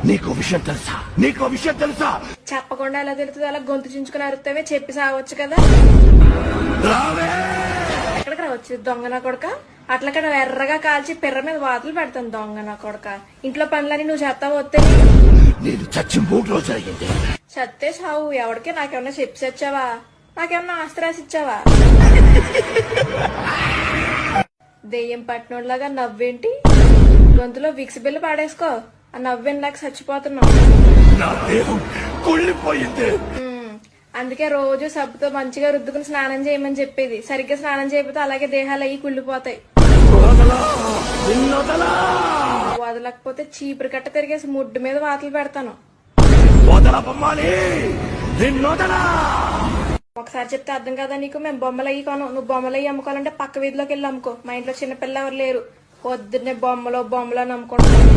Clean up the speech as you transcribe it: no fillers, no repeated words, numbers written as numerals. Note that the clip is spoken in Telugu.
నీకు విషయం తెలుసా? నీకు విషయం తెలుసా? చెప్పకుండా ఎలా తెలుస్తుంది? అలా గొంతు చించుకుని అరుస్తావే, చెప్పి సావచ్చు కదా. రావే! ఎక్కడికి రావచ్చు దొంగ నా కొడక? అట్లక్కడ ఎర్రగా కాల్చి పిర్ర మీద వాతలు పెడతాను దొంగ నా కొడక. ఇంట్లో పనులని నువ్వు చేస్తావు వస్తే నేను చచ్చి 3 రోజులు జరిగింది. చత్తే సావు. ఎవరికి నాకేమన్నా చెప్పి వచ్చావా? నాకేమన్నా ఆస్తి రాసి ఇచ్చావా? దెయ్యం పట్టినోళ్ళలాగా నవ్వేంటి? గొంతులో విక్స్ బిల్లు పాడేసుకో. ఆ నవ్వేలాగా చచ్చిపోతున్నావు. నా దేహం కుళ్ళిపోయింది. అందుకే రోజు సబ్బుతో మంచిగా రుద్దుకుని స్నానం చేయమని చెప్పేది. సరిగ్గా స్నానం చేయకపోతే అలాగే దేహాలు అయ్యి కుళ్ళిపోతాయి. వదలకపోతే చీపురు కట్ట తిరిగేసి ముడ్డు మీద వాతలు పెడతాను. ఒకసారి చెప్తే అర్థం కదా నీకు? మేము బొమ్మలు అయ్యి కొను. నువ్వు బొమ్మలు అయ్యి అమ్ముకోవాలంటే పక్క వీధిలోకి వెళ్ళి అమ్ముకో. మా ఇంట్లో చిన్నపిల్ల ఎవరు లేరు. పొద్దున్నే బొమ్మలో అని అమ్ముకుంటాను.